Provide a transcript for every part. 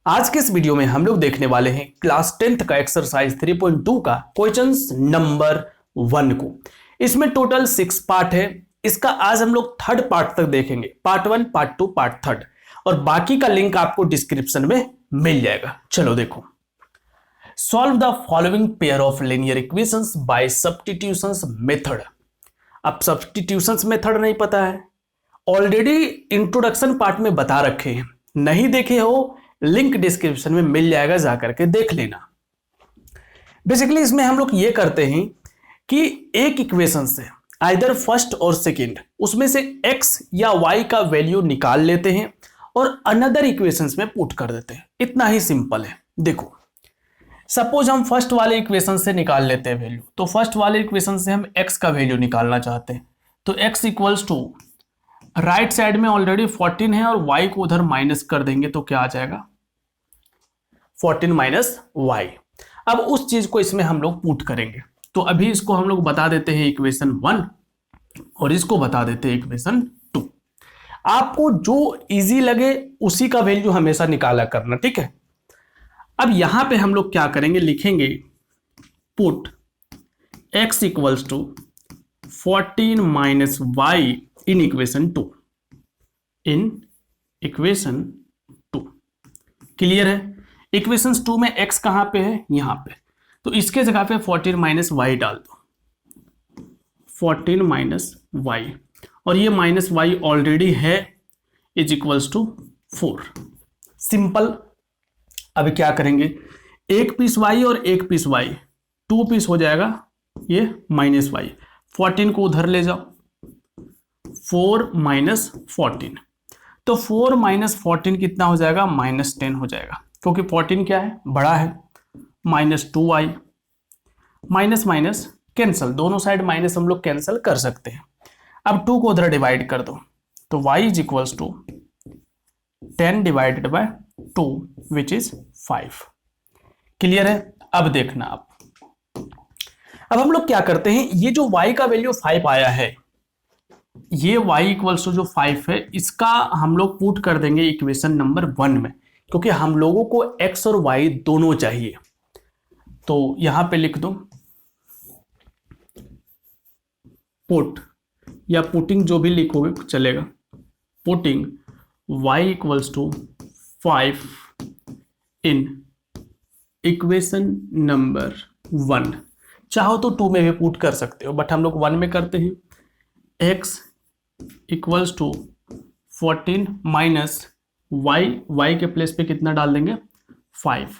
आज के इस वीडियो में हम लोग देखने वाले हैं क्लास 10th का एक्सरसाइज 3.2 का क्वेश्चंस नंबर 1 को। इसमें टोटल 6 पार्ट है। इसका आज हम लोग थर्ड पार्ट तक देखेंगे, पार्ट 1, पार्ट 2, पार्ट 3, और बाकी का लिंक आपको डिस्क्रिप्शन में मिल जाएगा। चलो देखो, solve the following pair of linear equations bye substitutions method. अब सब्स्टिट्यूशंस मेथड नहीं पता है, ऑलरेडी इंट्रोडक्शन पार्ट में बता रखे हैं, नहीं देखे हो लिंक डिस्क्रिप्शन में मिल जाएगा, जाकर के देख लेना। बेसिकली इसमें हम लोग ये करते हैं कि एक इक्वेशन से आइदर फर्स्ट और सेकंड उसमें से x या y का वैल्यू निकाल लेते हैं और अनदर इक्वेशंस में पुट कर देते हैं। इतना ही सिंपल है। देखो, सपोज हम फर्स्ट वाले इक्वेशन से निकाल लेते हैं वैल्यू, तो फर्स्ट वाले इक्वेशन से हम x का वैल्यू निकालना चाहते हैं, तो x equals to right side में ऑलरेडी 14 है और y को उधर माइनस कर देंगे तो क्या आ जाएगा 14 माइनस y। अब उस चीज को इसमें हम लोग पुट करेंगे, तो अभी इसको हम लोग बता देते हैं इक्वेशन 1 और इसको बता देते हैं इक्वेशन 2। आपको जो इजी लगे उसी का वैल्यू हमेशा निकाला करना, ठीक है। अब यहां पे हम लोग क्या करेंगे, लिखेंगे put x equals to 14 minus y in equation 2, in equation 2। Clear है। इक्वेशन 2 में x कहां पे है, यहां पे, तो इसके जगह पे 14 माइनस वाई डाल दो, 14 माइनस वाई, और ये माइनस वाई ऑलरेडी है, इज इक्वल्स टू 4। सिंपल। अब क्या करेंगे, एक पीस y और एक पीस y, 2 पीस हो जाएगा ये माइनस वाई, 14 को उधर ले जाओ, 4 माइनस 14, तो 4 माइनस 14 कितना हो जाएगा, -10 हो जाएगा, क्योंकि 14 क्या है, बड़ा है। -2y, माइनस माइनस कैंसल, दोनों साइड माइनस हम लोग कैंसिल कर सकते हैं। अब 2 को उधर डिवाइड कर दो, तो y is equals to 10 divided by 2 which is 5। Clear है। अब देखना, अब हम लोग क्या करते हैं, ये जो y का वैल्यू 5 आया है, ये y इक्वल्स टू जो 5 है, इसका हम लोग पुट कर देंगे इक्वेशन नंबर 1 में, क्योंकि हम लोगों को x और y दोनों चाहिए। तो यहां पे लिख दो पुट, या पुटिंग जो भी लिखोगे चलेगा, putting y equals to 5 in equation number 1। चाहो तो 2 में भी पुट कर सकते हो, बट हम लोग 1 में करते हैं। x equals to 14 minus y के प्लेस पे कितना डाल देंगे 5,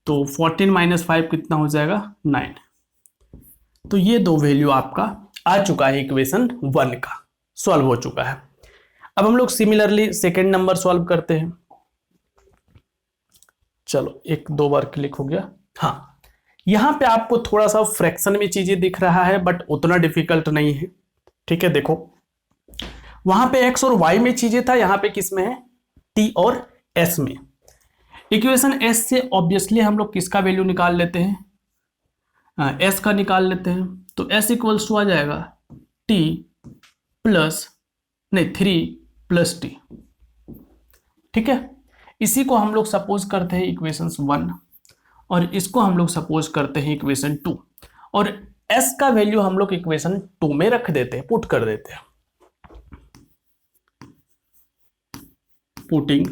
तो 14 माइनस 5 कितना हो जाएगा 9। तो ये दो वैल्यू आपका आ चुका है, इक्वेशन 1 का सॉल्व हो चुका है। अब हम लोग सिमिलरली सेकेंड नंबर सॉल्व करते हैं। चलो, 1-2 बार क्लिक हो गया। हाँ, यहां पे आपको थोड़ा सा फ्रैक्शन में चीजें दिख रहा है, बट उतना डिफिकल्ट नहीं है, ठीक है। देखो, वहां पे x और y में चीजें था, यहां पे किस में है, t और s में। इक्वेशन s से ऑब्वियसली हम लोग किसका वैल्यू निकाल लेते हैं, s का निकाल लेते हैं, तो s इक्वल्स टू आ जाएगा t प्लस 3 प्लस t, ठीक है। इसी को हम लोग सपोज करते हैं इक्वेशन 1 और इसको हम लोग सपोज करते हैं इक्वेशन 2, और s का वैल्यू हम लोग इक्वेशन 2 में रख देते हैं, पुट कर देते हैं। Putting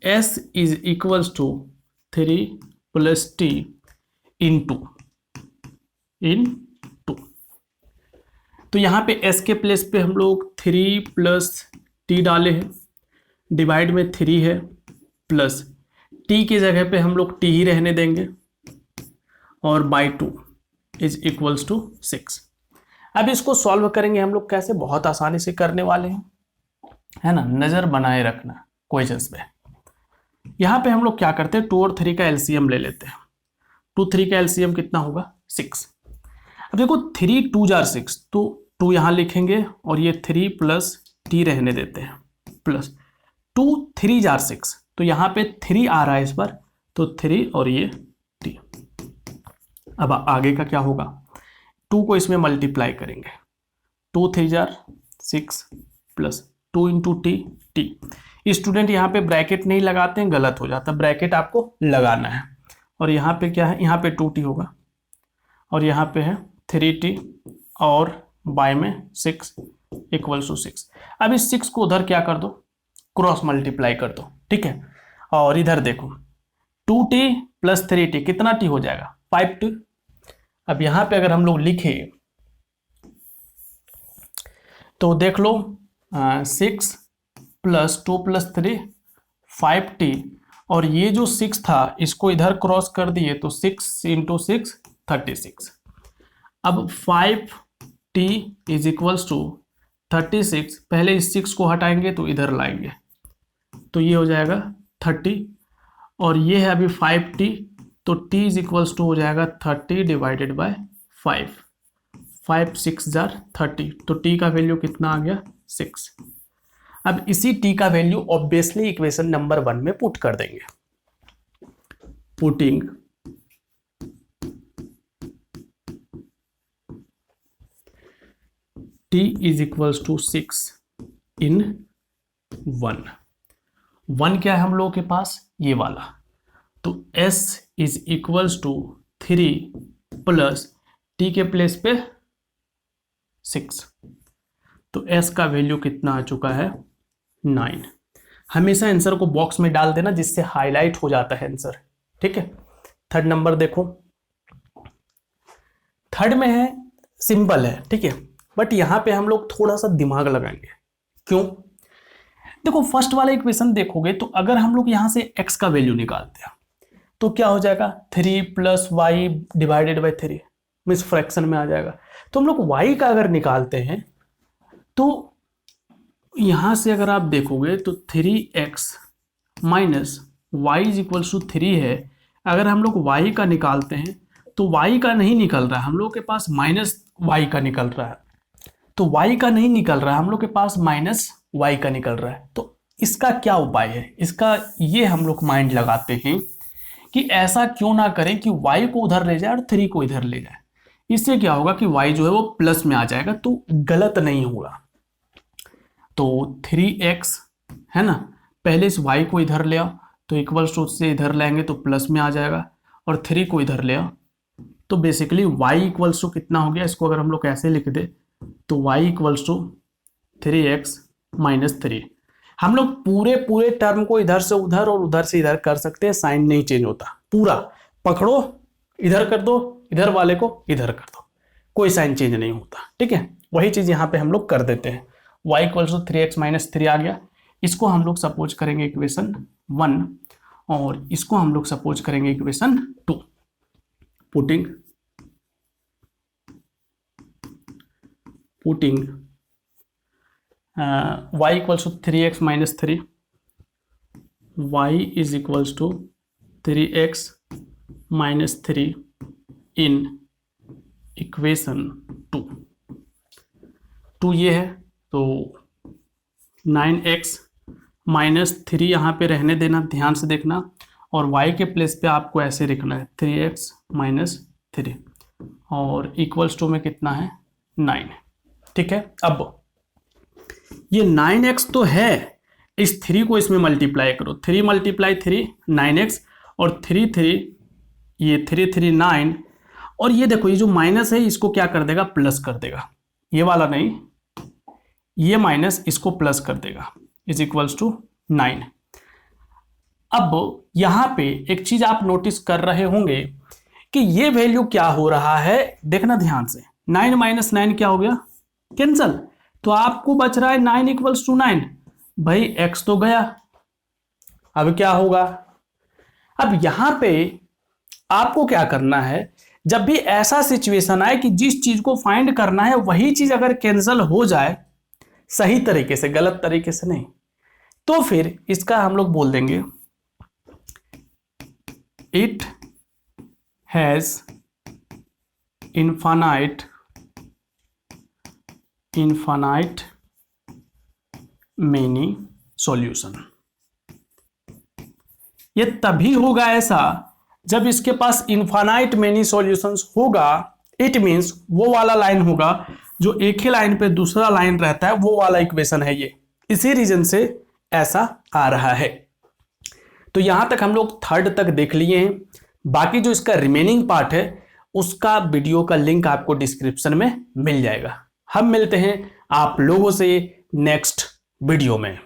s is equals to 3 plus t in 2, तो यहां पे s के प्लेस पे हम लोग 3 प्लस t डाले हैं, डिवाइड में 3 है, प्लस t की जगह पे हम लोग t ही रहने देंगे, और बाई 2 इज इक्वल्स टू 6। अब इसको सॉल्व करेंगे हम लोग कैसे, बहुत आसानी से करने वाले हैं, है ना। नजर बनाए रखना क्वेश्चंस पे। यहां पे हम लोग क्या करते हैं, 2 और 3 का एलसीएम ले लेते हैं। 2 3 का एलसीएम कितना होगा 6। अब देखो 3 2 जार 6, तो 2 यहां लिखेंगे और ये 3 प्लस t रहने देते हैं, प्लस 2 3 जार 6, तो यहां पे 3 आ रहा है इस बार, तो 3 और ये t। अब आगे का क्या होगा, 2 को इसमें मल्टीप्लाई करेंगे, 2 3 jar 6 plus 2 into T, student यहाँ पे ब्रैकेट नहीं लगाते हैं, गलत हो जाता है, ब्रैकेट आपको लगाना है। और यहाँ पे क्या है, यहाँ पे 2t होगा और यहाँ पे है 3t और बाय में 6 इक्वल्स टू 6। अब इस 6 को उधर क्या कर दो, क्रॉस मल्टीप्लाई कर दो, ठीक है। और इधर देखो 2t प्लस 3t कितना t हो जाएगा, 5t। अब यहाँ पे अगर हम लोग लिखे तो देख लो 6 प्लस 2 प्लस 3 5t, और ये जो 6 था इसको इधर क्रॉस कर दिए तो 6 इंटू 6 36। अब 5t इज इक्वल्स टू 36, पहले इस 6 को हटाएंगे तो इधर लाएंगे तो ये हो जाएगा 30, और ये है अभी 5t तो t इज इक्वल्स टू हो जाएगा 30 डिवाइडेड बाय 5, 5 6 जार 30, तो t का वैल्यू कितना आ गया 6। अब इसी t का वैल्यू ऑब्वियसली इक्वेशन नंबर 1 में पुट कर देंगे। Putting t is equals to 6 in 1 क्या है हम लोगों के पास, ये वाला, तो s is equals to 3 plus t के प्लेस पे 6, तो s का वैल्यू कितना आ चुका है 9। हमेशा आंसर को बॉक्स में डाल देना जिससे हाईलाइट हो जाता है आंसर, ठीक है। थर्ड नंबर देखो, थर्ड में है सिंपल है, ठीक है, बट यहां पे हम लोग थोड़ा सा दिमाग लगाएंगे। क्यों, देखो फर्स्ट वाला इक्वेशन देखोगे तो अगर हम लोग यहां से x का वैल्यू निकालते हैं तो क्या हो जाएगा 3 plus y divided by 3, means fraction में आ जाएगा। तो हम लोग y का अगर निकालते हैं तो यहां से अगर आप देखोगे तो 3x minus y is equals to 3 है। अगर हम लोग y का निकालते हैं तो y का नहीं निकल रहा है, हम लोग के पास माइनस y का निकल रहा है, तो y का नहीं निकल रहा है, हम लोग के पास माइनस y का निकल रहा है। तो इसका क्या उपाय है, इसका ये हम लोग माइंड लगाते हैं कि ऐसा क्यों ना करें कि y को उधर ले जाए और 3 को इधर ले जाए। इससे क्या होगा कि y जो है वो प्लस में आ जाएगा तो गलत नहीं होगा। तो 3x है ना, पहले इस y को इधर ले आओ तो इक्वल्स टू से इधर लाएंगे तो प्लस में आ जाएगा, और 3 को इधर ले आओ तो बेसिकली y इक्वल्स टू कितना हो गया, इसको अगर हम लोग ऐसे लिख दे तो y equals to 3x minus 3। हम लोग पूरे टर्म को इधर से उधर और उधर से इधर कर सकते हैं, साइन नहीं चेंज होता, पूरा पकड़ो इधर कर दो, इधर वाले को इधर कर दो, कोई साइन चेंज नहीं होता, ठीक है। वही चीज यहाँ पे हम लोग कर देते हैं, y equals to 3x minus 3 आ गया। इसको हम लोग सपोज करेंगे इक्वेशन 1 और इसको हम लोग सपोज करेंगे equation 2। Putting y equals to 3x minus 3, y is equals to 3x minus 3 in equation 2 ये है, तो 9x माइनस 3 यहाँ पे रहने देना, ध्यान से देखना, और y के प्लेस पे आपको ऐसे लिखना है 3x माइनस 3 और इक्वल्स टू में कितना है 9, ठीक है। अब ये 9x तो है, इस 3 को इसमें मल्टीप्लाई करो, 3 मल्टीप्लाई 3 9x और 3 3 ये 3 3 9, और ये देखो ये जो माइनस है इसको क्या कर देगा प्लस कर देगा, ये वाला नहीं, ये माइनस इसको प्लस कर देगा, इज इक्वल्स टू 9। अब यहां पे एक चीज आप नोटिस कर रहे होंगे कि ये वैल्यू क्या हो रहा है, देखना ध्यान से, 9 माइनस 9 क्या हो गया कैंसल, तो आपको बच रहा है 9 इक्वल्स टू 9, भाई x तो गया, अब क्या होगा, अब यहां पे आपको क्या करना है, जब भी ऐसा सिचुएशन आए कि जिस चीज को फाइंड करना है वही चीज अगर कैंसिल हो जाए सही तरीके से, गलत तरीके से नहीं, तो फिर इसका हम लोग बोल देंगे it has infinite many solution. ये तभी होगा ऐसा जब इसके पास इनफाइनाइट मेनी सॉल्यूशंस होगा, इट मींस वो वाला लाइन होगा जो एक ही लाइन पे दूसरा लाइन रहता है, वो वाला इक्वेशन है ये। इसी रीजन से ऐसा आ रहा है। तो यहां तक हम लोग थर्ड तक देख लिए हैं। बाकी जो इसका रिमेनिंग पार्ट है उसका वीडियो का लिंक आपको डिस्क्रिप्शन में मिल जाएगा। हम मिलते हैं आप लोगों से नेक्स्ट वीडियो में।